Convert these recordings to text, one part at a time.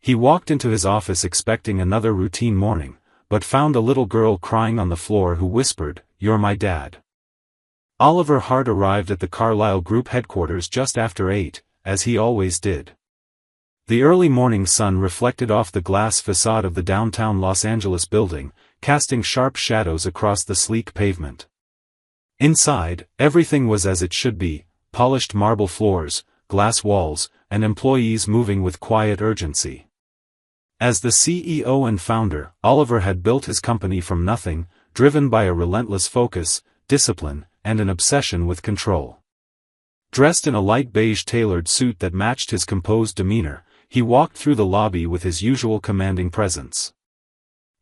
He walked into his office expecting another routine morning, but found a little girl crying on the floor who whispered, "You're my dad." Oliver Hart arrived at the Carlyle Group headquarters just after 8, as he always did. The early morning sun reflected off the glass facade of the downtown Los Angeles building, casting sharp shadows across the sleek pavement. Inside, everything was as it should be: polished marble floors, glass walls, and employees moving with quiet urgency. As the CEO and founder, Oliver had built his company from nothing, driven by a relentless focus, discipline, and an obsession with control. Dressed in a light beige tailored suit that matched his composed demeanor, he walked through the lobby with his usual commanding presence.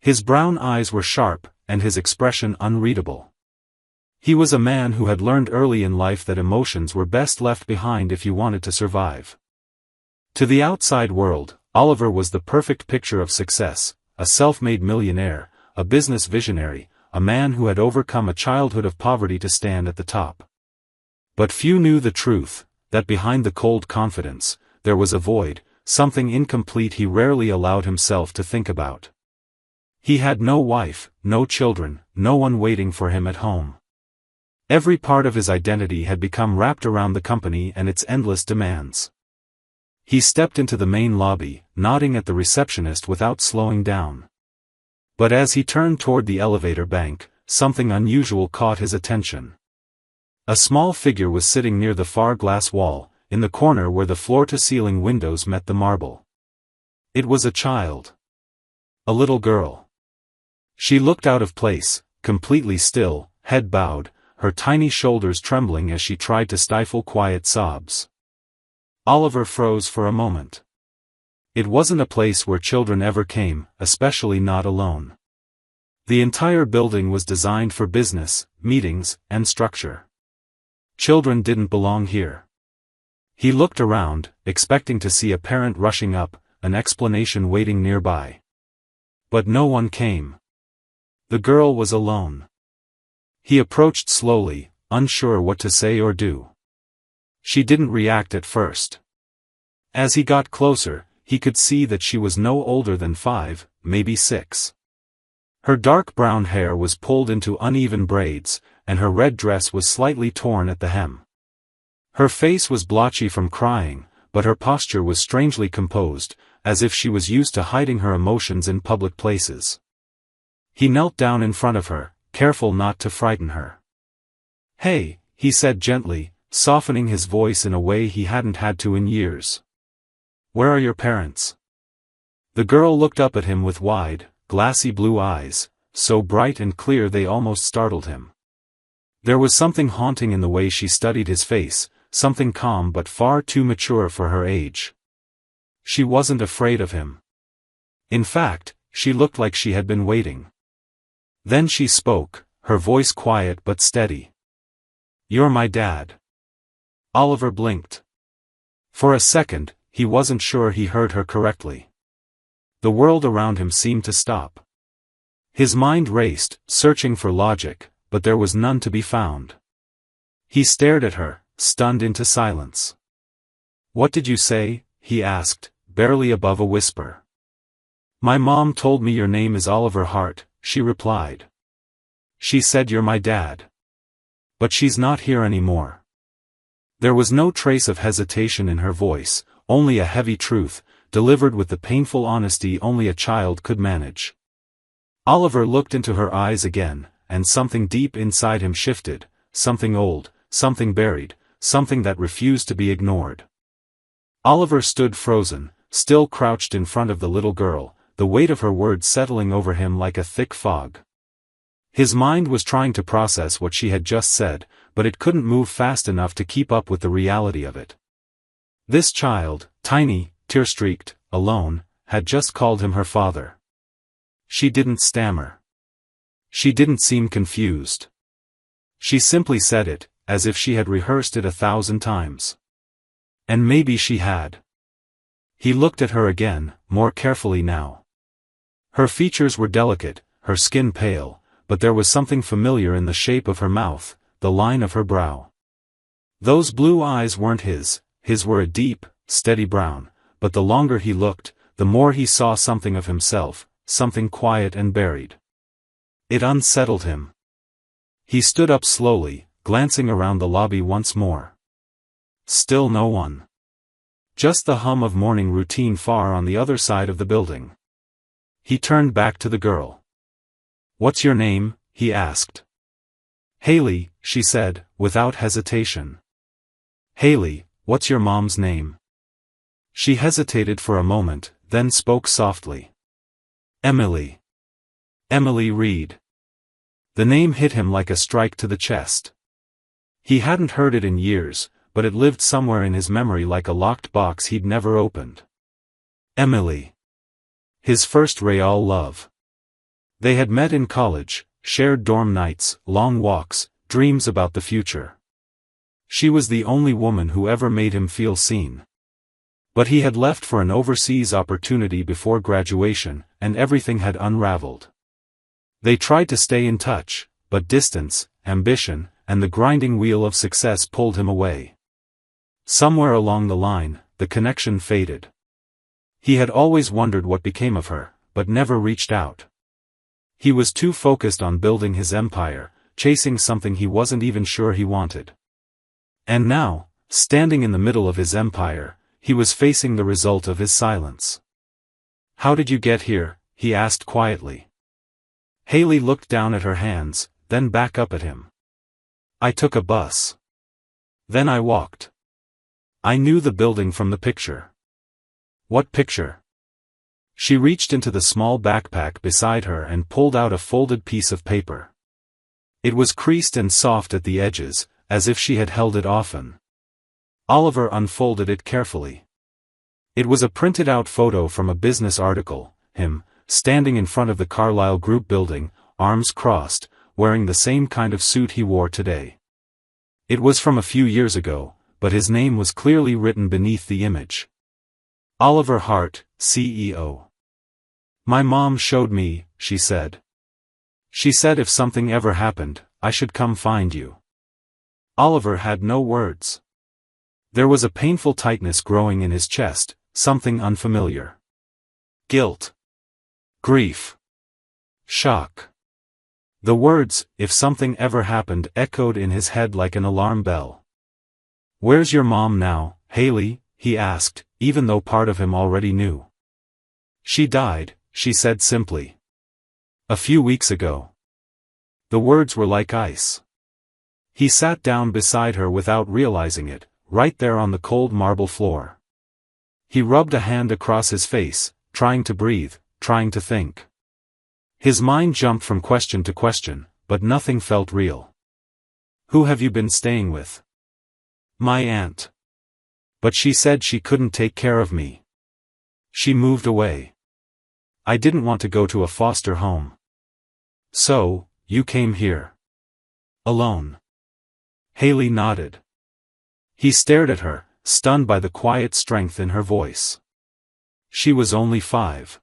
His brown eyes were sharp, and his expression unreadable. He was a man who had learned early in life that emotions were best left behind if you wanted to survive. To the outside world, Oliver was the perfect picture of success: a self-made millionaire, a business visionary, a man who had overcome a childhood of poverty to stand at the top. But few knew the truth, that behind the cold confidence, there was a void, something incomplete he rarely allowed himself to think about. He had no wife, no children, no one waiting for him at home. Every part of his identity had become wrapped around the company and its endless demands. He stepped into the main lobby, nodding at the receptionist without slowing down. But as he turned toward the elevator bank, something unusual caught his attention. A small figure was sitting near the far glass wall, in the corner where the floor-to-ceiling windows met the marble. It was a child. A little girl. She looked out of place, completely still, head bowed, her tiny shoulders trembling as she tried to stifle quiet sobs. Oliver froze for a moment. It wasn't a place where children ever came, especially not alone. The entire building was designed for business, meetings, and structure. Children didn't belong here. He looked around, expecting to see a parent rushing up, an explanation waiting nearby. But no one came. The girl was alone. He approached slowly, unsure what to say or do. She didn't react at first. As he got closer, he could see that she was no older than 5, maybe 6. Her dark brown hair was pulled into uneven braids, and her red dress was slightly torn at the hem. Her face was blotchy from crying, but her posture was strangely composed, as if she was used to hiding her emotions in public places. He knelt down in front of her, careful not to frighten her. "Hey," he said gently, softening his voice in a way he hadn't had to in years. "Where are your parents?" The girl looked up at him with wide, glassy blue eyes, so bright and clear they almost startled him. There was something haunting in the way she studied his face, something calm but far too mature for her age. She wasn't afraid of him. In fact, she looked like she had been waiting. Then she spoke, her voice quiet but steady. "You're my dad." Oliver blinked. For a second, he wasn't sure he heard her correctly. The world around him seemed to stop. His mind raced, searching for logic, but there was none to be found. He stared at her, stunned into silence. "What did you say?" he asked, barely above a whisper. "My mom told me your name is Oliver Hart," she replied. "She said you're my dad. But she's not here anymore." There was no trace of hesitation in her voice, only a heavy truth, delivered with the painful honesty only a child could manage. Oliver looked into her eyes again, and something deep inside him shifted, something old, something buried, something that refused to be ignored. Oliver stood frozen, still crouched in front of the little girl, the weight of her words settling over him like a thick fog. His mind was trying to process what she had just said, but it couldn't move fast enough to keep up with the reality of it. This child, tiny, tear-streaked, alone, had just called him her father. She didn't stammer. She didn't seem confused. She simply said it, as if she had rehearsed it 1,000 times. And maybe she had. He looked at her again, more carefully now. Her features were delicate, her skin pale, but there was something familiar in the shape of her mouth, the line of her brow. Those blue eyes weren't his were a deep, steady brown, but the longer he looked, the more he saw something of himself, something quiet and buried. It unsettled him. He stood up slowly, glancing around the lobby once more. Still no one. Just the hum of morning routine far on the other side of the building. He turned back to the girl. "What's your name?" he asked. "Haley," she said, without hesitation. "Haley, what's your mom's name?" She hesitated for a moment, then spoke softly. "Emily. Emily Reed." The name hit him like a strike to the chest. He hadn't heard it in years, but it lived somewhere in his memory like a locked box he'd never opened. Emily. His first real love. They had met in college, shared dorm nights, long walks, dreams about the future. She was the only woman who ever made him feel seen. But he had left for an overseas opportunity before graduation, and everything had unraveled. They tried to stay in touch, but distance, ambition, and the grinding wheel of success pulled him away. Somewhere along the line, the connection faded. He had always wondered what became of her, but never reached out. He was too focused on building his empire, chasing something he wasn't even sure he wanted. And now, standing in the middle of his empire, he was facing the result of his silence. "How did you get here?" he asked quietly. Haley looked down at her hands, then back up at him. "I took a bus. Then I walked. I knew the building from the picture." "What picture?" She reached into the small backpack beside her and pulled out a folded piece of paper. It was creased and soft at the edges, as if she had held it often. Oliver unfolded it carefully. It was a printed-out photo from a business article, him, standing in front of the Carlyle Group building, arms crossed, wearing the same kind of suit he wore today. It was from a few years ago, but his name was clearly written beneath the image. Oliver Hart, CEO. "My mom showed me," she said. "She said if something ever happened, I should come find you." Oliver had no words. There was a painful tightness growing in his chest, something unfamiliar. Guilt. Grief. Shock. The words, "if something ever happened," echoed in his head like an alarm bell. "Where's your mom now, Haley?" he asked, even though part of him already knew. "She died," she said simply. "A few weeks ago." The words were like ice. He sat down beside her without realizing it, right there on the cold marble floor. He rubbed a hand across his face, trying to breathe, trying to think. His mind jumped from question to question, but nothing felt real. "Who have you been staying with?" "My aunt. But she said she couldn't take care of me. She moved away. I didn't want to go to a foster home." "So, you came here. Alone?" Haley nodded. He stared at her, stunned by the quiet strength in her voice. She was only 5.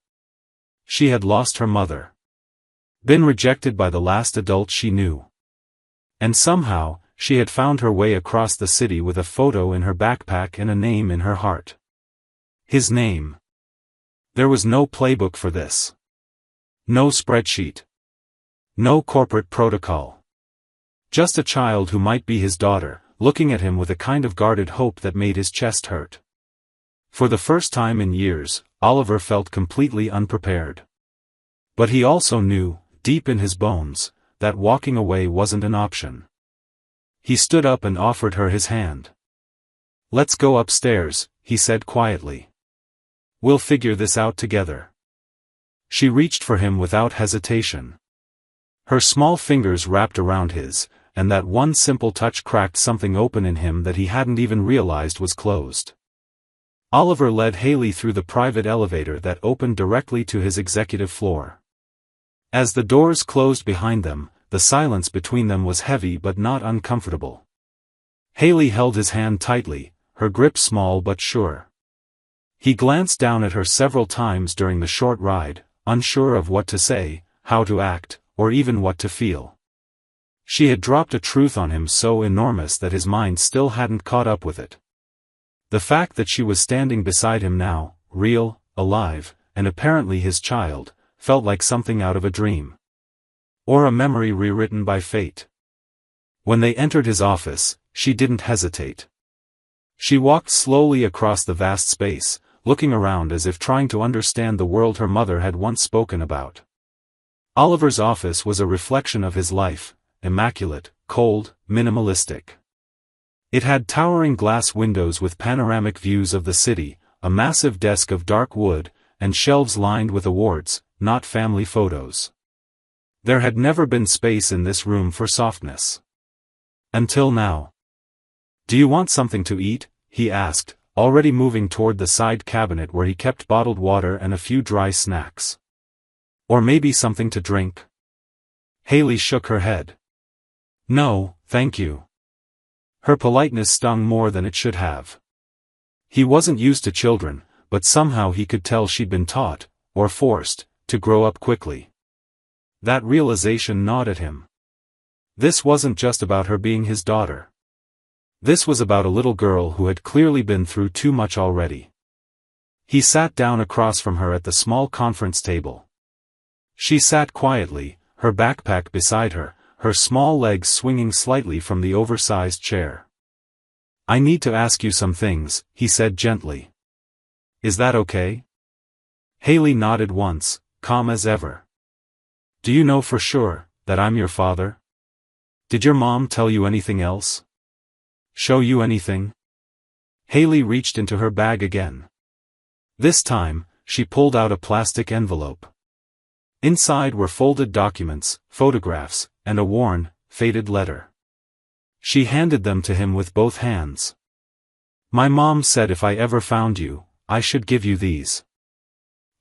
She had lost her mother. Been rejected by the last adult she knew. And somehow, she had found her way across the city with a photo in her backpack and a name in her heart. His name. There was no playbook for this. No spreadsheet. No corporate protocol. Just a child who might be his daughter, looking at him with a kind of guarded hope that made his chest hurt. For the first time in years, Oliver felt completely unprepared. But he also knew, deep in his bones, that walking away wasn't an option. He stood up and offered her his hand. "Let's go upstairs," he said quietly. "We'll figure this out together." She reached for him without hesitation. Her small fingers wrapped around his, and that one simple touch cracked something open in him that he hadn't even realized was closed. Oliver led Haley through the private elevator that opened directly to his executive floor. As the doors closed behind them, the silence between them was heavy but not uncomfortable. Haley held his hand tightly, her grip small but sure. He glanced down at her several times during the short ride, unsure of what to say, how to act, or even what to feel. She had dropped a truth on him so enormous that his mind still hadn't caught up with it. The fact that she was standing beside him now, real, alive, and apparently his child, felt like something out of a dream. Or a memory rewritten by fate. When they entered his office, she didn't hesitate. She walked slowly across the vast space, looking around as if trying to understand the world her mother had once spoken about. Oliver's office was a reflection of his life, immaculate, cold, minimalistic. It had towering glass windows with panoramic views of the city, a massive desk of dark wood, and shelves lined with awards, not family photos. There had never been space in this room for softness. Until now. "Do you want something to eat?" he asked, already moving toward the side cabinet where he kept bottled water and a few dry snacks. "Or maybe something to drink?" Haley shook her head. "No, thank you." Her politeness stung more than it should have. He wasn't used to children, but somehow he could tell she'd been taught, or forced, to grow up quickly. That realization gnawed at him. This wasn't just about her being his daughter. This was about a little girl who had clearly been through too much already. He sat down across from her at the small conference table. She sat quietly, her backpack beside her, her small legs swinging slightly from the oversized chair. "I need to ask you some things," he said gently. "Is that okay?" Haley nodded once, calm as ever. "Do you know for sure that I'm your father? Did your mom tell you anything else? Show you anything?" Haley reached into her bag again. This time, she pulled out a plastic envelope. Inside were folded documents, photographs, and a worn, faded letter. She handed them to him with both hands. "My mom said if I ever found you, I should give you these."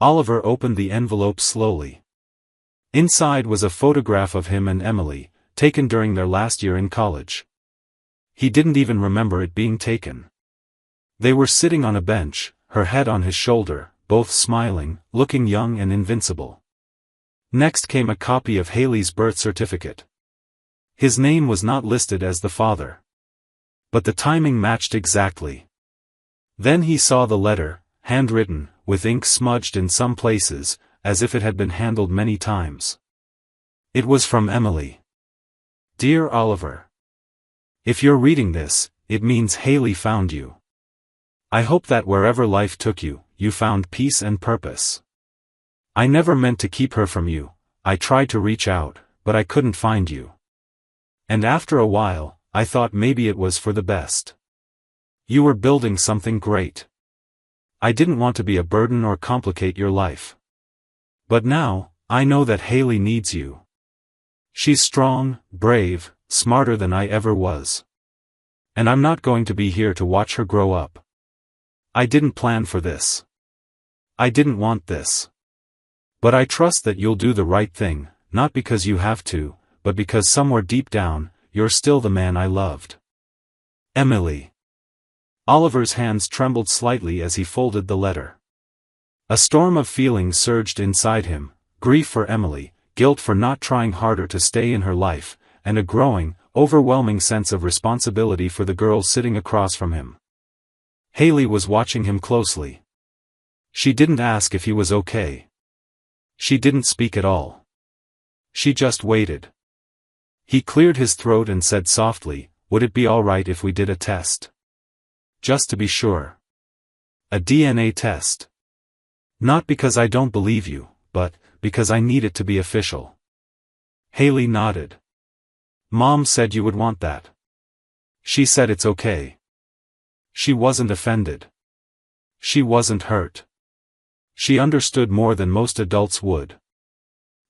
Oliver opened the envelope slowly. Inside was a photograph of him and Emily, taken during their last year in college. He didn't even remember it being taken. They were sitting on a bench, her head on his shoulder, both smiling, looking young and invincible. Next came a copy of Haley's birth certificate. His name was not listed as the father. But the timing matched exactly. Then he saw the letter, handwritten, with ink smudged in some places, as if it had been handled many times. It was from Emily. "Dear Oliver. If you're reading this, it means Haley found you. I hope that wherever life took you, you found peace and purpose. I never meant to keep her from you. I tried to reach out, but I couldn't find you. And after a while, I thought maybe it was for the best. You were building something great. I didn't want to be a burden or complicate your life. But now, I know that Haley needs you. She's strong, brave, smarter than I ever was. And I'm not going to be here to watch her grow up. I didn't plan for this. I didn't want this. But I trust that you'll do the right thing, not because you have to, but because somewhere deep down, you're still the man I loved. Emily." Oliver's hands trembled slightly as he folded the letter. A storm of feelings surged inside him, grief for Emily, guilt for not trying harder to stay in her life, and a growing, overwhelming sense of responsibility for the girl sitting across from him. Haley was watching him closely. She didn't ask if he was okay. She didn't speak at all. She just waited. He cleared his throat and said softly, "Would it be all right if we did a test? Just to be sure. A DNA test. Not because I don't believe you, but because I need it to be official." Haley nodded. "Mom said you would want that. She said it's okay." She wasn't offended. She wasn't hurt. She understood more than most adults would.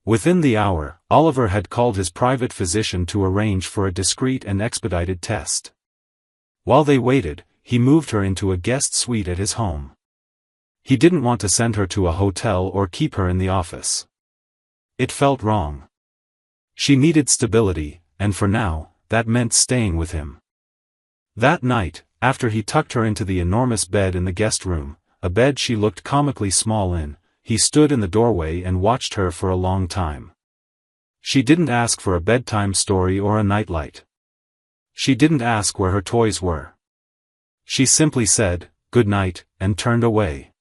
Within the hour, Oliver had called his private physician to arrange for a discreet and expedited test. While they waited, he moved her into a guest suite at his home. He didn't want to send her to a hotel or keep her in the office. It felt wrong. She needed stability, and for now, that meant staying with him. That night, after he tucked her into the enormous bed in the guest room, a bed she looked comically small in, he stood in the doorway and watched her for a long time. She didn't ask for a bedtime story or a nightlight. She didn't ask where her toys were. She simply said, "Good night," and turned away.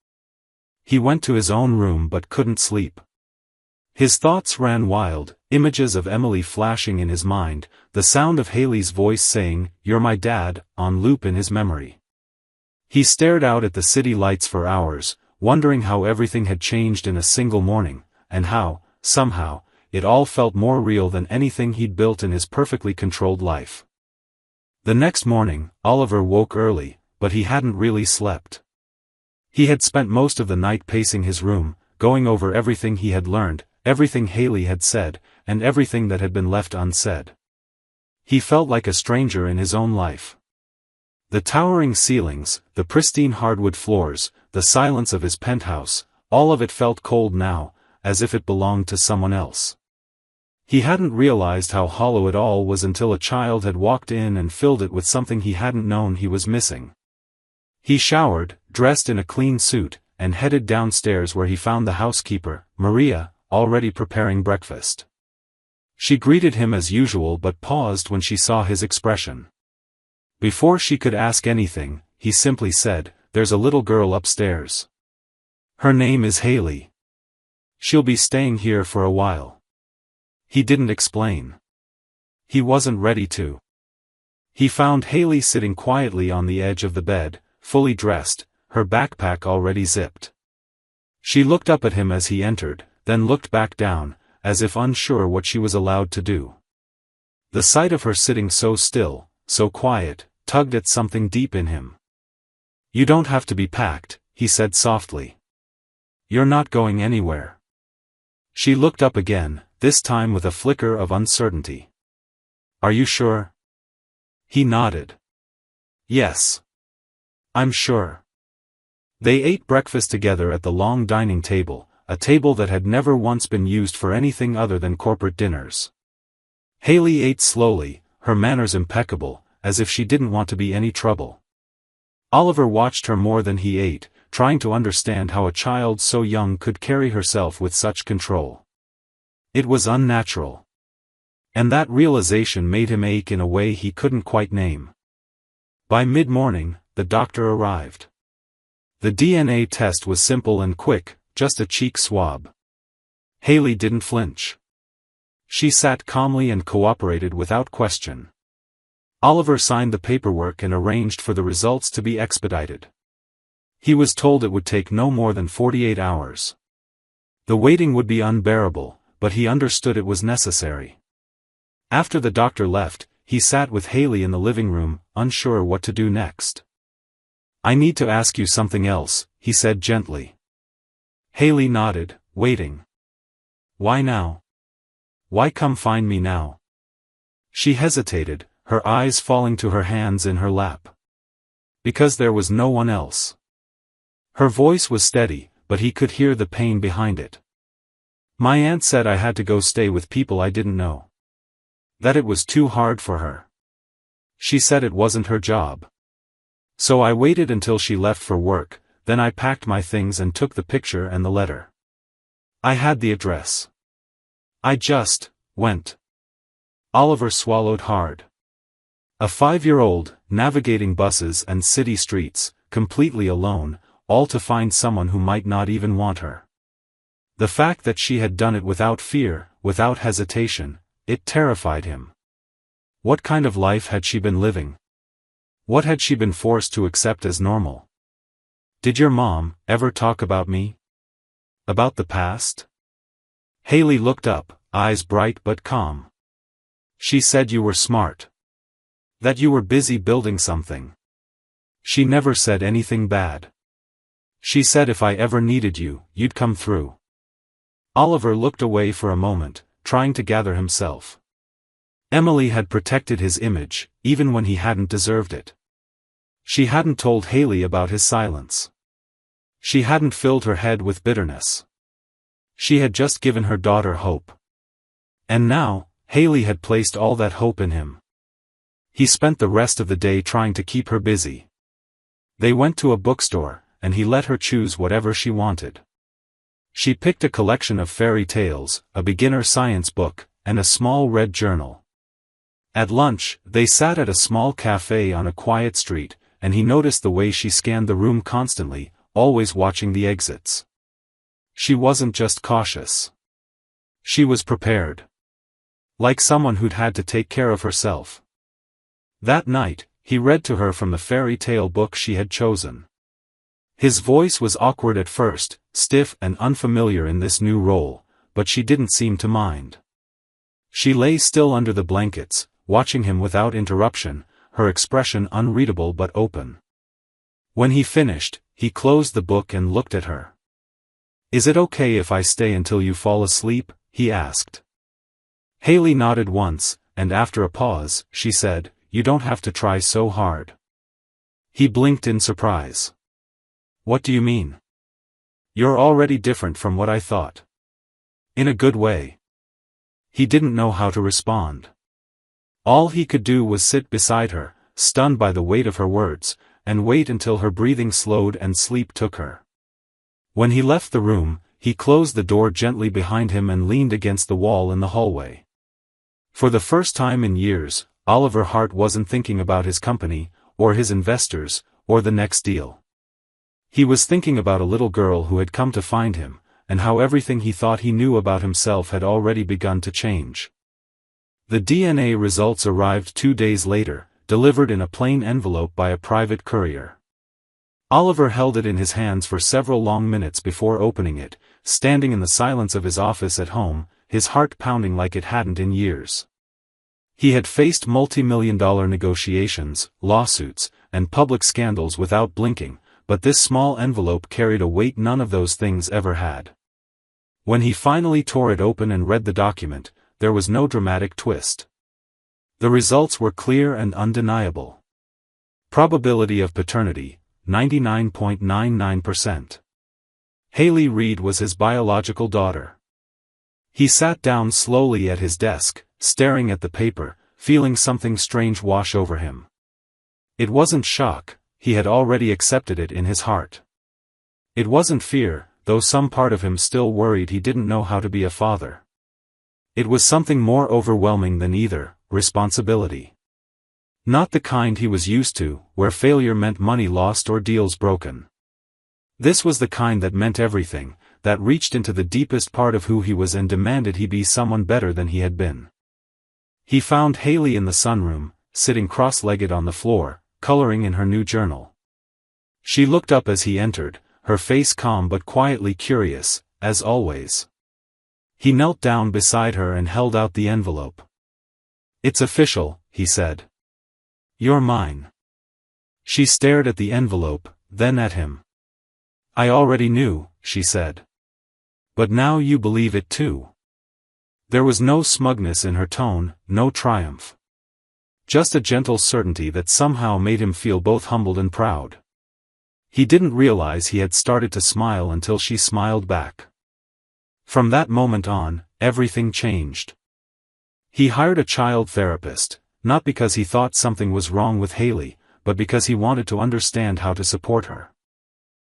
He went to his own room but couldn't sleep. His thoughts ran wild, images of Emily flashing in his mind, the sound of Haley's voice saying, "You're my dad," on loop in his memory. He stared out at the city lights for hours, wondering how everything had changed in a single morning, and how, somehow, it all felt more real than anything he'd built in his perfectly controlled life. The next morning, Oliver woke early, but he hadn't really slept. He had spent most of the night pacing his room, going over everything he had learned, everything Haley had said, and everything that had been left unsaid. He felt like a stranger in his own life. The towering ceilings, the pristine hardwood floors, the silence of his penthouse, all of it felt cold now, as if it belonged to someone else. He hadn't realized how hollow it all was until a child had walked in and filled it with something he hadn't known he was missing. He showered, dressed in a clean suit, and headed downstairs where he found the housekeeper, Maria, already preparing breakfast. She greeted him as usual but paused when she saw his expression. Before she could ask anything, he simply said, "There's a little girl upstairs. Her name is Haley. She'll be staying here for a while." He didn't explain. He wasn't ready to. He found Haley sitting quietly on the edge of the bed, fully dressed, her backpack already zipped. She looked up at him as he entered, then looked back down, as if unsure what she was allowed to do. The sight of her sitting so still, so quiet, tugged at something deep in him. "You don't have to be packed," he said softly. "You're not going anywhere." She looked up again, this time with a flicker of uncertainty. "Are you sure?" He nodded. "Yes. I'm sure." They ate breakfast together at the long dining table, a table that had never once been used for anything other than corporate dinners. Haley ate slowly, her manners impeccable, as if she didn't want to be any trouble. Oliver watched her more than he ate, trying to understand how a child so young could carry herself with such control. It was unnatural. And that realization made him ache in a way he couldn't quite name. By mid-morning, the doctor arrived. The DNA test was simple and quick, just a cheek swab. Haley didn't flinch. She sat calmly and cooperated without question. Oliver signed the paperwork and arranged for the results to be expedited. He was told it would take no more than 48 hours. The waiting would be unbearable, but he understood it was necessary. After the doctor left, he sat with Haley in the living room, unsure what to do next. "I need to ask you something else," he said gently. Haley nodded, waiting. "Why now? Why come find me now?" She hesitated, her eyes falling to her hands in her lap. "Because there was no one else." Her voice was steady, but he could hear the pain behind it. "My aunt said I had to go stay with people I didn't know. That it was too hard for her. She said it wasn't her job. So I waited until she left for work, then I packed my things and took the picture and the letter. I had the address. I just went." Oliver swallowed hard. A 5-year-old, navigating buses and city streets, completely alone, all to find someone who might not even want her. The fact that she had done it without fear, without hesitation, it terrified him. What kind of life had she been living? What had she been forced to accept as normal? "Did your mom ever talk about me? About the past?" Haley looked up, eyes bright but calm. "She said you were smart. That you were busy building something. She never said anything bad. She said if I ever needed you, you'd come through." Oliver looked away for a moment, trying to gather himself. Emily had protected his image, even when he hadn't deserved it. She hadn't told Haley about his silence. She hadn't filled her head with bitterness. She had just given her daughter hope. And now, Haley had placed all that hope in him. He spent the rest of the day trying to keep her busy. They went to a bookstore, and he let her choose whatever she wanted. She picked a collection of fairy tales, a beginner science book, and a small red journal. At lunch, they sat at a small cafe on a quiet street, and he noticed the way she scanned the room constantly, always watching the exits. She wasn't just cautious. She was prepared. Like someone who'd had to take care of herself. That night, he read to her from the fairy tale book she had chosen. His voice was awkward at first, stiff and unfamiliar in this new role, but she didn't seem to mind. She lay still under the blankets, watching him without interruption, her expression unreadable but open. When he finished, he closed the book and looked at her. "Is it okay if I stay until you fall asleep?" he asked. Haley nodded once, and after a pause, she said, "You don't have to try so hard." He blinked in surprise. "What do you mean?" "You're already different from what I thought." "In a good way." He didn't know how to respond. All he could do was sit beside her, stunned by the weight of her words, and wait until her breathing slowed and sleep took her. When he left the room, he closed the door gently behind him and leaned against the wall in the hallway. For the first time in years, Oliver Hart wasn't thinking about his company, or his investors, or the next deal. He was thinking about a little girl who had come to find him, and how everything he thought he knew about himself had already begun to change. The DNA results arrived 2 days later, delivered in a plain envelope by a private courier. Oliver held it in his hands for several long minutes before opening it, standing in the silence of his office at home, his heart pounding like it hadn't in years. He had faced multi-million-dollar negotiations, lawsuits, and public scandals without blinking, but this small envelope carried a weight none of those things ever had. When he finally tore it open and read the document, there was no dramatic twist. The results were clear and undeniable. Probability of paternity, 99.99%. Haley Reed was his biological daughter. He sat down slowly at his desk, staring at the paper, feeling something strange wash over him. It wasn't shock, he had already accepted it in his heart. It wasn't fear, though some part of him still worried he didn't know how to be a father. It was something more overwhelming than either, responsibility. Not the kind he was used to, where failure meant money lost or deals broken. This was the kind that meant everything, that reached into the deepest part of who he was and demanded he be someone better than he had been. He found Haley in the sunroom, sitting cross-legged on the floor, coloring in her new journal. She looked up as he entered, her face calm but quietly curious, as always. He knelt down beside her and held out the envelope. "It's official," he said. "You're mine." She stared at the envelope, then at him. "I already knew," she said. "But now you believe it too." There was no smugness in her tone, no triumph. Just a gentle certainty that somehow made him feel both humbled and proud. He didn't realize he had started to smile until she smiled back. From that moment on, everything changed. He hired a child therapist, not because he thought something was wrong with Haley, but because he wanted to understand how to support her.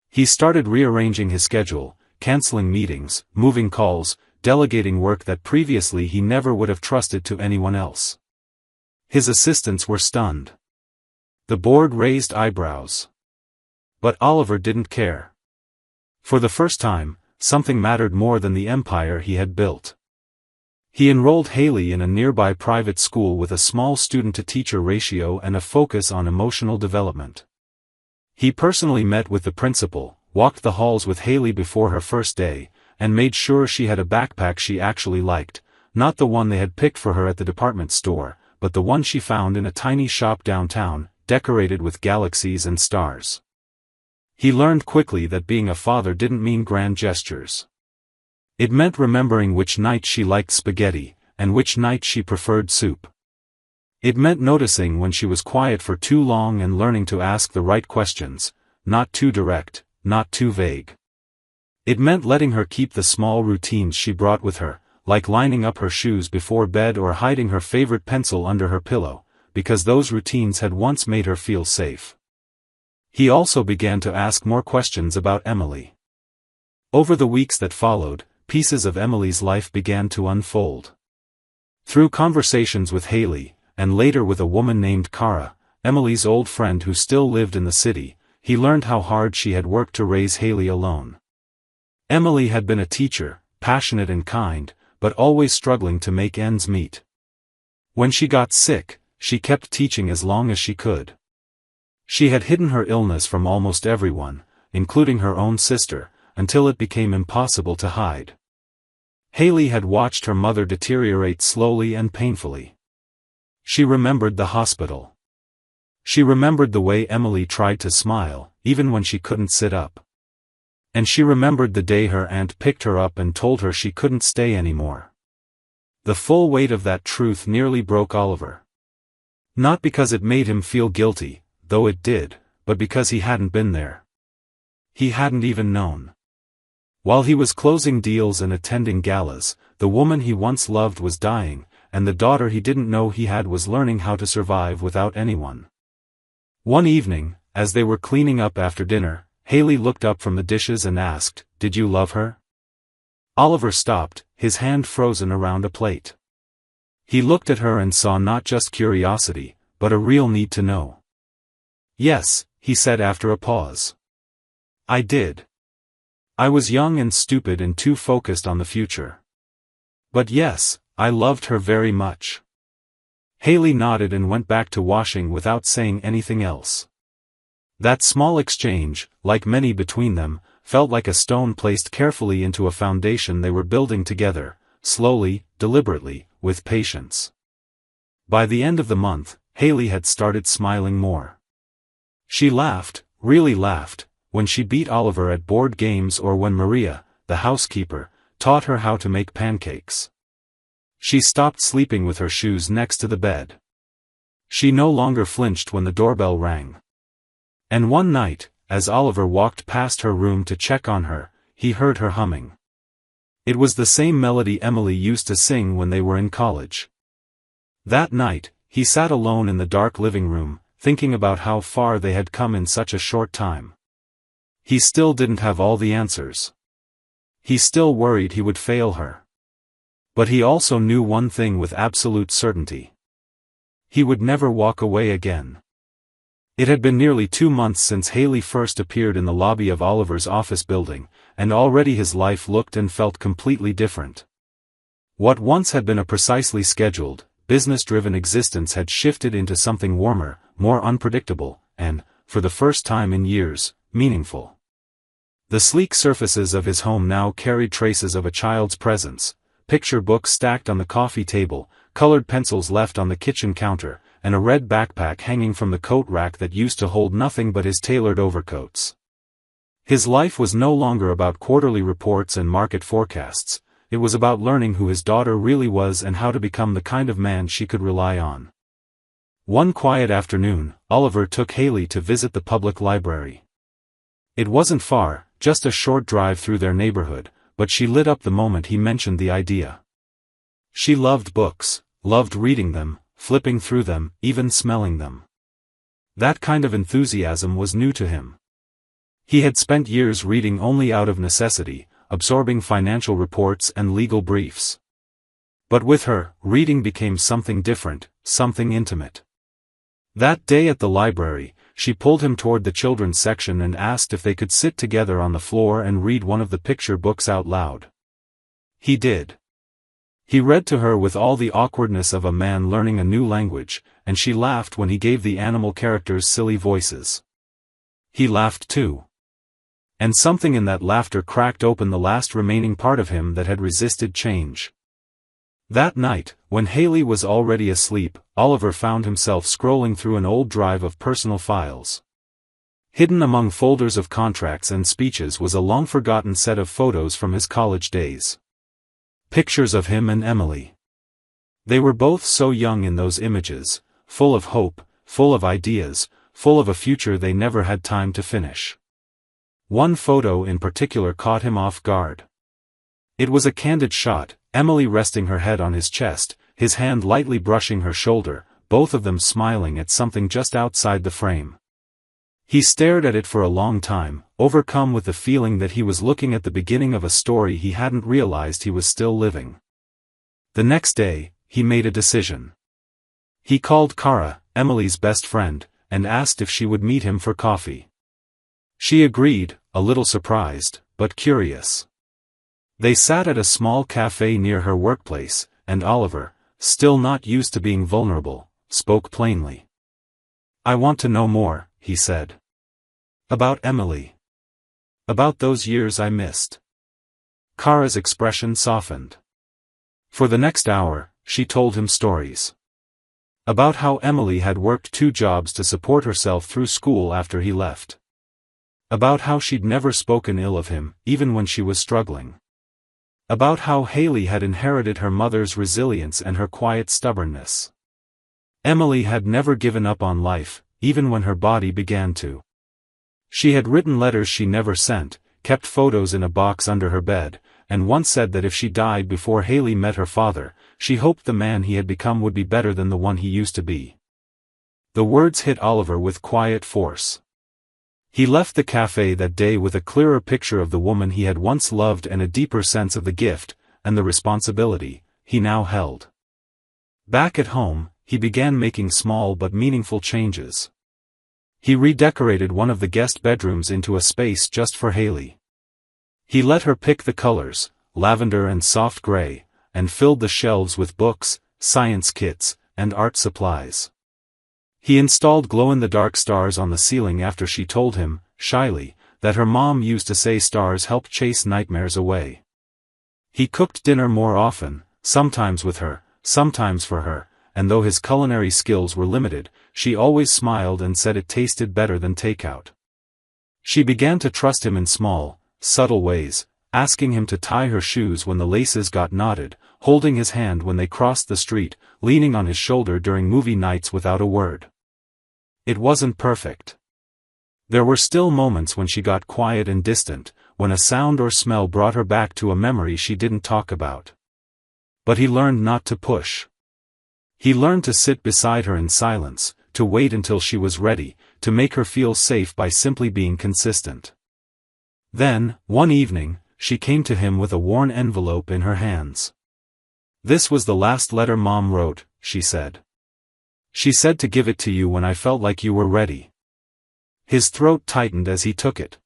He started rearranging his schedule, canceling meetings, moving calls, delegating work that previously he never would have trusted to anyone else. His assistants were stunned. The board raised eyebrows. But Oliver didn't care. For the first time, something mattered more than the empire he had built. He enrolled Haley in a nearby private school with a small student-to-teacher ratio and a focus on emotional development. He personally met with the principal, walked the halls with Haley before her first day, and made sure she had a backpack she actually liked, not the one they had picked for her at the department store, but the one she found in a tiny shop downtown, decorated with galaxies and stars. He learned quickly that being a father didn't mean grand gestures. It meant remembering which night she liked spaghetti, and which night she preferred soup. It meant noticing when she was quiet for too long and learning to ask the right questions, not too direct, not too vague. It meant letting her keep the small routines she brought with her, like lining up her shoes before bed or hiding her favorite pencil under her pillow, because those routines had once made her feel safe. He also began to ask more questions about Emily. Over the weeks that followed, pieces of Emily's life began to unfold. Through conversations with Haley, and later with a woman named Kara, Emily's old friend who still lived in the city, he learned how hard she had worked to raise Haley alone. Emily had been a teacher, passionate and kind, but always struggling to make ends meet. When she got sick, she kept teaching as long as she could. She had hidden her illness from almost everyone, including her own sister, until it became impossible to hide. Haley had watched her mother deteriorate slowly and painfully. She remembered the hospital. She remembered the way Emily tried to smile, even when she couldn't sit up. And she remembered the day her aunt picked her up and told her she couldn't stay anymore. The full weight of that truth nearly broke Oliver. Not because it made him feel guilty, though it did, but because he hadn't been there. He hadn't even known. While he was closing deals and attending galas, the woman he once loved was dying, and the daughter he didn't know he had was learning how to survive without anyone. One evening, as they were cleaning up after dinner, Haley looked up from the dishes and asked, "Did you love her?" Oliver stopped, his hand frozen around a plate. He looked at her and saw not just curiosity, but a real need to know. "Yes," he said after a pause. "I did. I was young and stupid and too focused on the future. But yes, I loved her very much." Haley nodded and went back to washing without saying anything else. That small exchange, like many between them, felt like a stone placed carefully into a foundation they were building together, slowly, deliberately, with patience. By the end of the month, Haley had started smiling more. She laughed, really laughed, when she beat Oliver at board games or when Maria, the housekeeper, taught her how to make pancakes. She stopped sleeping with her shoes next to the bed. She no longer flinched when the doorbell rang. And one night, as Oliver walked past her room to check on her, he heard her humming. It was the same melody Emily used to sing when they were in college. That night, he sat alone in the dark living room, thinking about how far they had come in such a short time. He still didn't have all the answers. He still worried he would fail her. But he also knew one thing with absolute certainty. He would never walk away again. It had been nearly 2 months since Haley first appeared in the lobby of Oliver's office building, and already his life looked and felt completely different. What once had been a precisely scheduled, business-driven existence had shifted into something warmer, more unpredictable, and, for the first time in years, meaningful. The sleek surfaces of his home now carried traces of a child's presence: picture books stacked on the coffee table, colored pencils left on the kitchen counter, and a red backpack hanging from the coat rack that used to hold nothing but his tailored overcoats. His life was no longer about quarterly reports and market forecasts. It was about learning who his daughter really was and how to become the kind of man she could rely on. One quiet afternoon, Oliver took Haley to visit the public library. It wasn't far, just a short drive through their neighborhood, but she lit up the moment he mentioned the idea. She loved books, loved reading them, flipping through them, even smelling them. That kind of enthusiasm was new to him. He had spent years reading only out of necessity, absorbing financial reports and legal briefs. But with her, reading became something different, something intimate. That day at the library, she pulled him toward the children's section and asked if they could sit together on the floor and read one of the picture books out loud. He did. He read to her with all the awkwardness of a man learning a new language, and she laughed when he gave the animal characters silly voices. He laughed too. And something in that laughter cracked open the last remaining part of him that had resisted change. That night, when Haley was already asleep, Oliver found himself scrolling through an old drive of personal files. Hidden among folders of contracts and speeches was a long-forgotten set of photos from his college days. Pictures of him and Emily. They were both so young in those images, full of hope, full of ideas, full of a future they never had time to finish. One photo in particular caught him off guard. It was a candid shot, Emily resting her head on his chest, his hand lightly brushing her shoulder, both of them smiling at something just outside the frame. He stared at it for a long time, overcome with the feeling that he was looking at the beginning of a story he hadn't realized he was still living. The next day, he made a decision. He called Kara, Emily's best friend, and asked if she would meet him for coffee. She agreed, a little surprised, but curious. They sat at a small cafe near her workplace, and Oliver, still not used to being vulnerable, spoke plainly. "I want to know more," he said. "About Emily. About those years I missed." Kara's expression softened. For the next hour, she told him stories. About how Emily had worked 2 jobs to support herself through school after he left. About how she'd never spoken ill of him, even when she was struggling. About how Haley had inherited her mother's resilience and her quiet stubbornness. Emily had never given up on life, even when her body began to. She had written letters she never sent, kept photos in a box under her bed, and once said that if she died before Haley met her father, she hoped the man he had become would be better than the one he used to be. The words hit Oliver with quiet force. He left the cafe that day with a clearer picture of the woman he had once loved and a deeper sense of the gift, and the responsibility, he now held. Back at home, he began making small but meaningful changes. He redecorated one of the guest bedrooms into a space just for Haley. He let her pick the colors, lavender and soft gray, and filled the shelves with books, science kits, and art supplies. He installed glow-in-the-dark stars on the ceiling after she told him, shyly, that her mom used to say stars help chase nightmares away. He cooked dinner more often, sometimes with her, sometimes for her, and though his culinary skills were limited, she always smiled and said it tasted better than takeout. She began to trust him in small, subtle ways, asking him to tie her shoes when the laces got knotted, holding his hand when they crossed the street, leaning on his shoulder during movie nights without a word. It wasn't perfect. There were still moments when she got quiet and distant, when a sound or smell brought her back to a memory she didn't talk about. But he learned not to push. He learned to sit beside her in silence, to wait until she was ready, to make her feel safe by simply being consistent. Then, one evening, she came to him with a worn envelope in her hands. "This was the last letter Mom wrote," she said. "She said to give it to you when I felt like you were ready." His throat tightened as he took it.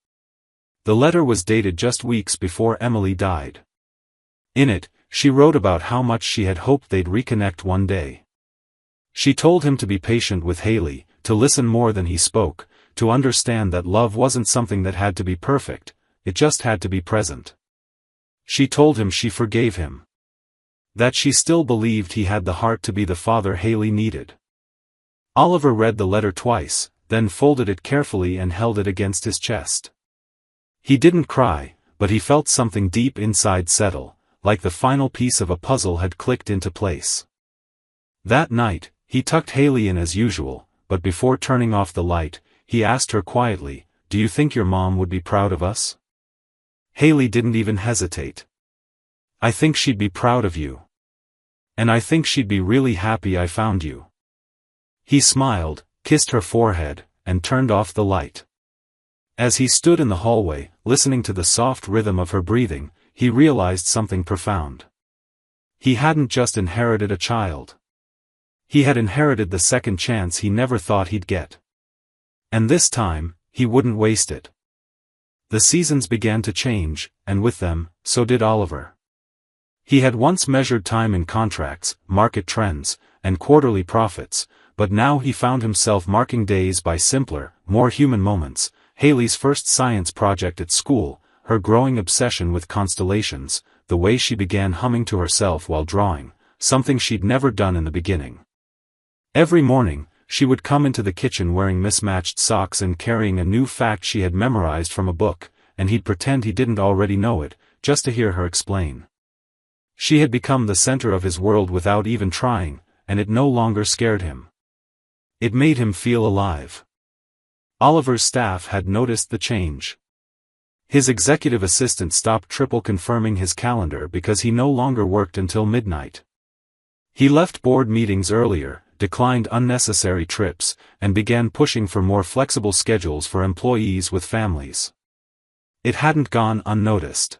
The letter was dated just weeks before Emily died. In it, she wrote about how much she had hoped they'd reconnect one day. She told him to be patient with Haley, to listen more than he spoke, to understand that love wasn't something that had to be perfect, it just had to be present. She told him she forgave him. That she still believed he had the heart to be the father Haley needed. Oliver read the letter twice, then folded it carefully and held it against his chest. He didn't cry, but he felt something deep inside settle, like the final piece of a puzzle had clicked into place. That night, he tucked Haley in as usual, but before turning off the light, he asked her quietly, "Do you think your mom would be proud of us?" Haley didn't even hesitate. "I think she'd be proud of you. And I think she'd be really happy I found you." He smiled, kissed her forehead, and turned off the light. As he stood in the hallway, listening to the soft rhythm of her breathing, he realized something profound. He hadn't just inherited a child. He had inherited the second chance he never thought he'd get. And this time, he wouldn't waste it. The seasons began to change, and with them, so did Oliver. He had once measured time in contracts, market trends, and quarterly profits, but now he found himself marking days by simpler, more human moments: Haley's first science project at school, her growing obsession with constellations, the way she began humming to herself while drawing, something she'd never done in the beginning. Every morning, she would come into the kitchen wearing mismatched socks and carrying a new fact she had memorized from a book, and he'd pretend he didn't already know it, just to hear her explain. She had become the center of his world without even trying, and it no longer scared him. It made him feel alive. Oliver's staff had noticed the change. His executive assistant stopped triple confirming his calendar because he no longer worked until midnight. He left board meetings earlier, declined unnecessary trips, and began pushing for more flexible schedules for employees with families. It hadn't gone unnoticed.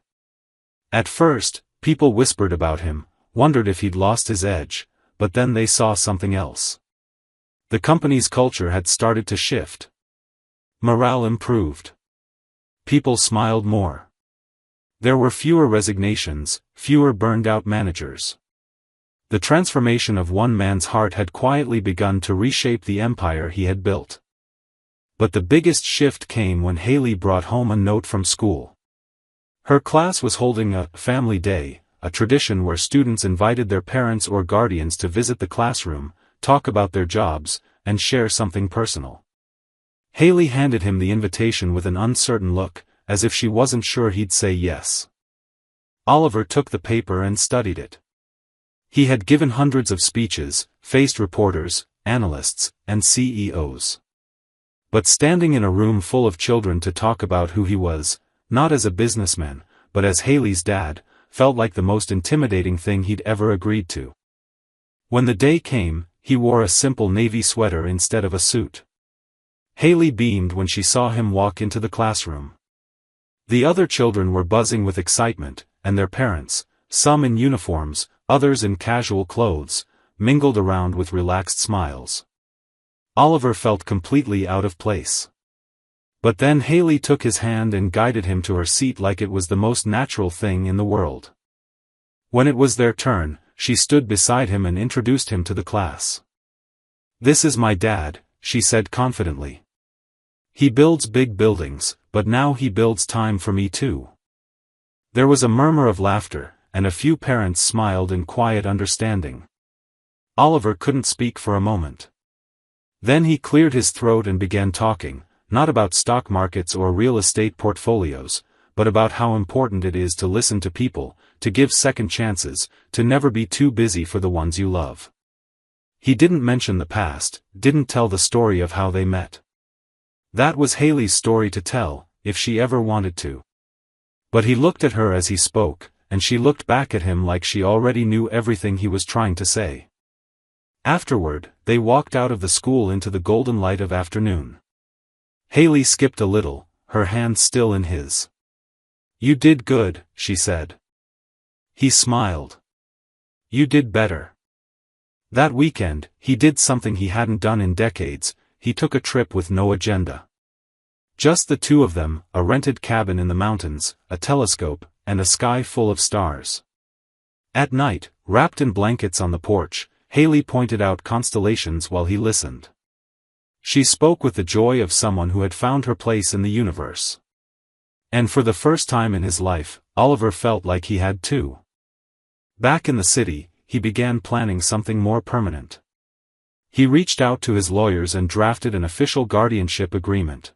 At first, people whispered about him, wondered if he'd lost his edge, but then they saw something else. The company's culture had started to shift. Morale improved. People smiled more. There were fewer resignations, fewer burned-out managers. The transformation of one man's heart had quietly begun to reshape the empire he had built. But the biggest shift came when Haley brought home a note from school. Her class was holding a family day, a tradition where students invited their parents or guardians to visit the classroom, talk about their jobs, and share something personal. Haley handed him the invitation with an uncertain look, as if she wasn't sure he'd say yes. Oliver took the paper and studied it. He had given hundreds of speeches, faced reporters, analysts, and CEOs. But standing in a room full of children to talk about who he was, not as a businessman, but as Haley's dad, felt like the most intimidating thing he'd ever agreed to. When the day came, he wore a simple navy sweater instead of a suit. Haley beamed when she saw him walk into the classroom. The other children were buzzing with excitement, and their parents, some in uniforms, others in casual clothes, mingled around with relaxed smiles. Oliver felt completely out of place. But then Haley took his hand and guided him to her seat like it was the most natural thing in the world. When it was their turn, she stood beside him and introduced him to the class. "This is my dad," she said confidently. "He builds big buildings, but now he builds time for me too." There was a murmur of laughter, and a few parents smiled in quiet understanding. Oliver couldn't speak for a moment. Then he cleared his throat and began talking, not about stock markets or real estate portfolios, but about how important it is to listen to people, to give second chances, to never be too busy for the ones you love. He didn't mention the past, didn't tell the story of how they met. That was Haley's story to tell, if she ever wanted to. But he looked at her as he spoke, and she looked back at him like she already knew everything he was trying to say. Afterward, they walked out of the school into the golden light of afternoon. Haley skipped a little, her hand still in his. "You did good," she said. He smiled. "You did better." That weekend, he did something he hadn't done in decades. He took a trip with no agenda. Just the two of them, a rented cabin in the mountains, a telescope, and a sky full of stars. At night, wrapped in blankets on the porch, Haley pointed out constellations while he listened. She spoke with the joy of someone who had found her place in the universe. And for the first time in his life, Oliver felt like he had too. Back in the city, he began planning something more permanent. He reached out to his lawyers and drafted an official guardianship agreement.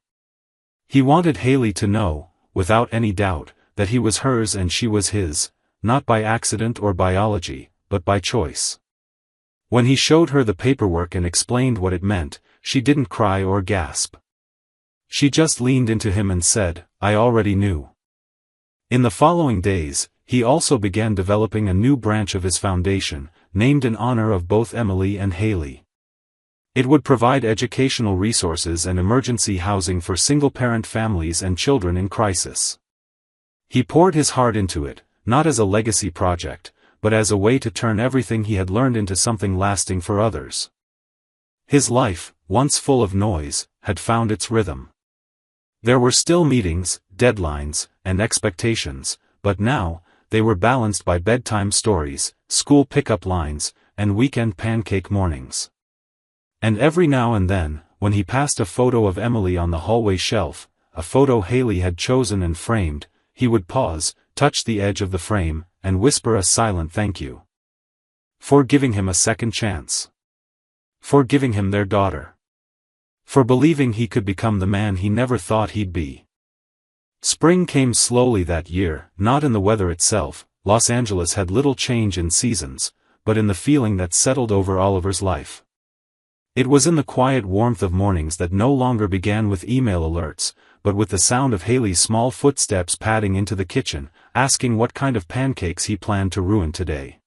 He wanted Haley to know, without any doubt, that he was hers and she was his, not by accident or biology, but by choice. When he showed her the paperwork and explained what it meant, she didn't cry or gasp. She just leaned into him and said, "I already knew." In the following days, he also began developing a new branch of his foundation, named in honor of both Emily and Haley. It would provide educational resources and emergency housing for single-parent families and children in crisis. He poured his heart into it, not as a legacy project, but as a way to turn everything he had learned into something lasting for others. His life, once full of noise, had found its rhythm. There were still meetings, deadlines, and expectations, but now, they were balanced by bedtime stories, school pickup lines, and weekend pancake mornings. And every now and then, when he passed a photo of Emily on the hallway shelf, a photo Haley had chosen and framed, he would pause, touch the edge of the frame, and whisper a silent thank you. For giving him a second chance. For giving him their daughter. For believing he could become the man he never thought he'd be. Spring came slowly that year, not in the weather itself. Los Angeles had little change in seasons, but in the feeling that settled over Oliver's life. It was in the quiet warmth of mornings that no longer began with email alerts, but with the sound of Haley's small footsteps padding into the kitchen, asking what kind of pancakes he planned to ruin today.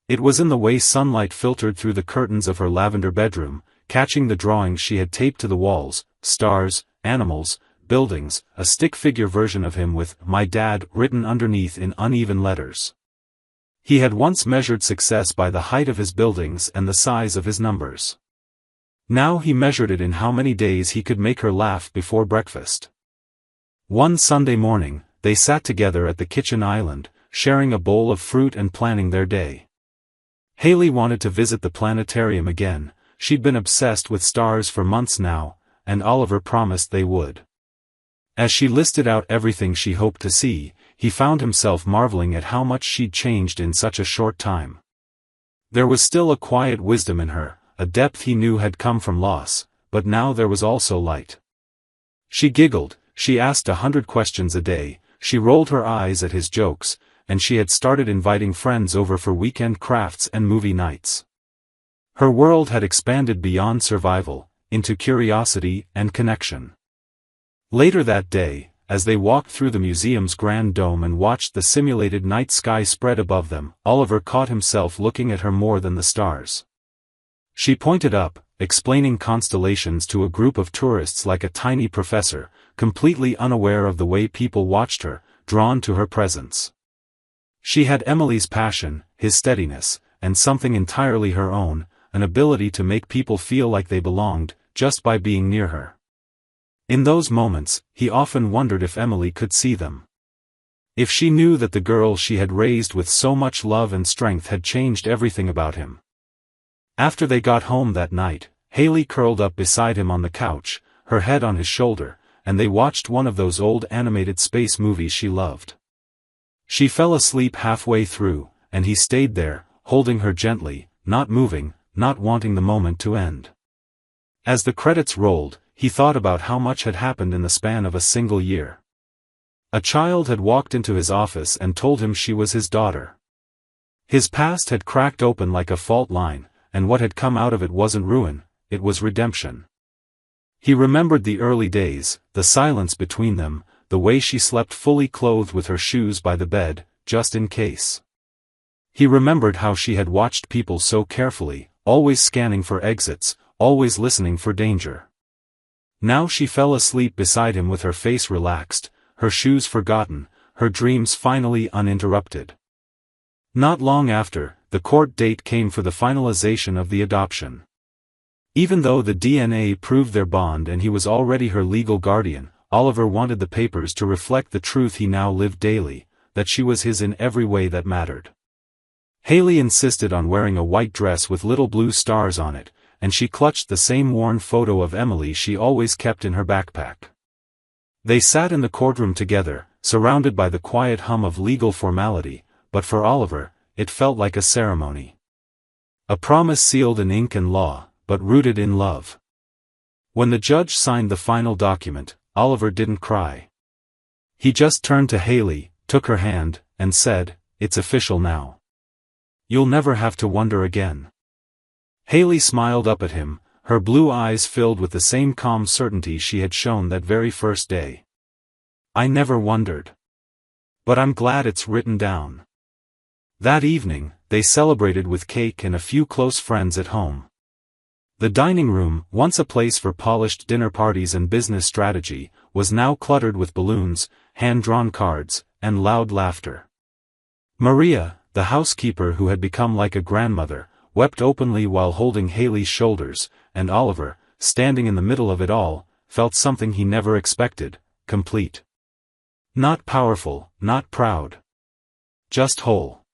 It was in the way sunlight filtered through the curtains of her lavender bedroom, catching the drawings she had taped to the walls, stars, animals, buildings, a stick figure version of him with "My Dad" written underneath in uneven letters. He had once measured success by the height of his buildings and the size of his numbers. Now he measured it in how many days he could make her laugh before breakfast. One Sunday morning, they sat together at the kitchen island, sharing a bowl of fruit and planning their day. Haley wanted to visit the planetarium again. She'd been obsessed with stars for months now, and Oliver promised they would. As she listed out everything she hoped to see, he found himself marveling at how much she'd changed in such a short time. There was still a quiet wisdom in her, a depth he knew had come from loss, but now there was also light. She giggled, she asked 100 questions a day, she rolled her eyes at his jokes, and she had started inviting friends over for weekend crafts and movie nights. Her world had expanded beyond survival, into curiosity and connection. Later that day, as they walked through the museum's grand dome and watched the simulated night sky spread above them, Oliver caught himself looking at her more than the stars. She pointed up, explaining constellations to a group of tourists like a tiny professor, completely unaware of the way people watched her, drawn to her presence. She had Emily's passion, his steadiness, and something entirely her own, an ability to make people feel like they belonged, just by being near her. In those moments, he often wondered if Emily could see them. If she knew that the girl she had raised with so much love and strength had changed everything about him. After they got home that night, Haley curled up beside him on the couch, her head on his shoulder, and they watched one of those old animated space movies she loved. She fell asleep halfway through, and he stayed there, holding her gently, not moving, not wanting the moment to end. As the credits rolled, he thought about how much had happened in the span of a single year. A child had walked into his office and told him she was his daughter. His past had cracked open like a fault line, and what had come out of it wasn't ruin, it was redemption. He remembered the early days, the silence between them, the way she slept fully clothed with her shoes by the bed, just in case. He remembered how she had watched people so carefully, always scanning for exits, always listening for danger. Now she fell asleep beside him with her face relaxed, her shoes forgotten, her dreams finally uninterrupted. Not long after, the court date came for the finalization of the adoption. Even though the DNA proved their bond and he was already her legal guardian, Oliver wanted the papers to reflect the truth he now lived daily, that she was his in every way that mattered. Haley insisted on wearing a white dress with little blue stars on it, and she clutched the same worn photo of Emily she always kept in her backpack. They sat in the courtroom together, surrounded by the quiet hum of legal formality, but for Oliver, it felt like a ceremony. A promise sealed in ink and law, but rooted in love. When the judge signed the final document, Oliver didn't cry. He just turned to Haley, took her hand, and said, "It's official now. You'll never have to wonder again." Haley smiled up at him, her blue eyes filled with the same calm certainty she had shown that very first day. "I never wondered. But I'm glad it's written down." That evening, they celebrated with cake and a few close friends at home. The dining room, once a place for polished dinner parties and business strategy, was now cluttered with balloons, hand-drawn cards, and loud laughter. Maria, the housekeeper who had become like a grandmother, wept openly while holding Haley's shoulders, and Oliver, standing in the middle of it all, felt something he never expected, complete. Not powerful, not proud. Just whole.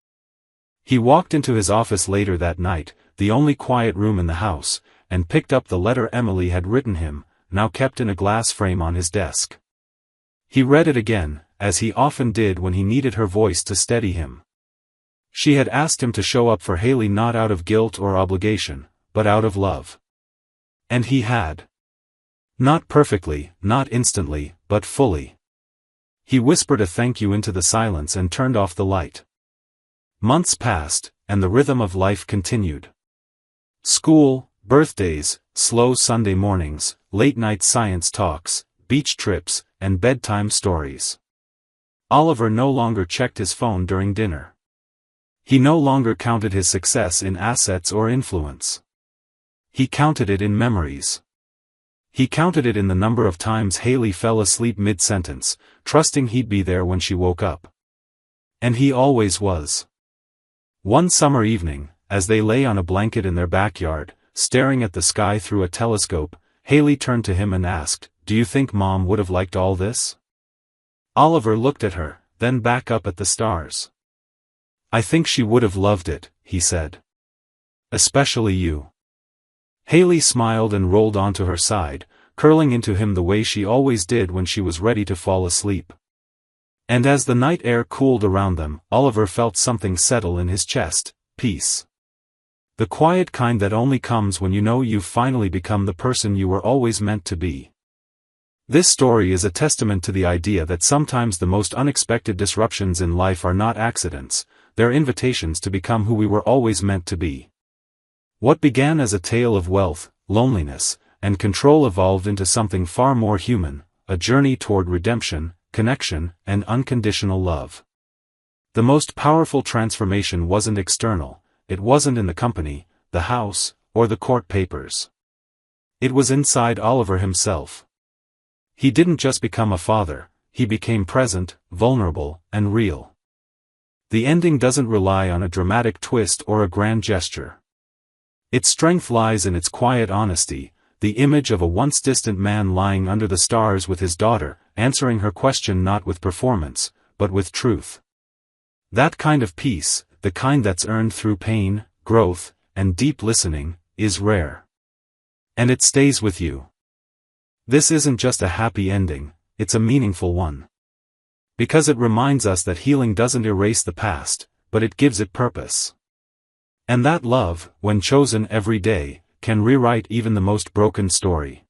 He walked into his office later that night, the only quiet room in the house, and picked up the letter Emily had written him, now kept in a glass frame on his desk. He read it again, as he often did when he needed her voice to steady him. She had asked him to show up for Haley not out of guilt or obligation, but out of love. And he had. Not perfectly, not instantly, but fully. He whispered a thank you into the silence and turned off the light. Months passed, and the rhythm of life continued. School, birthdays, slow Sunday mornings, late-night science talks, beach trips, and bedtime stories. Oliver no longer checked his phone during dinner. He no longer counted his success in assets or influence. He counted it in memories. He counted it in the number of times Haley fell asleep mid-sentence, trusting he'd be there when she woke up. And he always was. One summer evening, as they lay on a blanket in their backyard, staring at the sky through a telescope, Haley turned to him and asked, "Do you think Mom would have liked all this?" Oliver looked at her, then back up at the stars. "I think she would have loved it," he said. "Especially you." Haley smiled and rolled onto her side, curling into him the way she always did when she was ready to fall asleep. And as the night air cooled around them, Oliver felt something settle in his chest: peace. The quiet kind that only comes when you know you've finally become the person you were always meant to be. This story is a testament to the idea that sometimes the most unexpected disruptions in life are not accidents, they're invitations to become who we were always meant to be. What began as a tale of wealth, loneliness, and control evolved into something far more human, a journey toward redemption, connection, and unconditional love. The most powerful transformation wasn't external. It wasn't in the company, the house, or the court papers. It was inside Oliver himself. He didn't just become a father, he became present, vulnerable, and real. The ending doesn't rely on a dramatic twist or a grand gesture. Its strength lies in its quiet honesty, the image of a once distant man lying under the stars with his daughter, answering her question not with performance, but with truth. That kind of peace, the kind that's earned through pain, growth, and deep listening, is rare. And it stays with you. This isn't just a happy ending, it's a meaningful one. Because it reminds us that healing doesn't erase the past, but it gives it purpose. And that love, when chosen every day, can rewrite even the most broken story.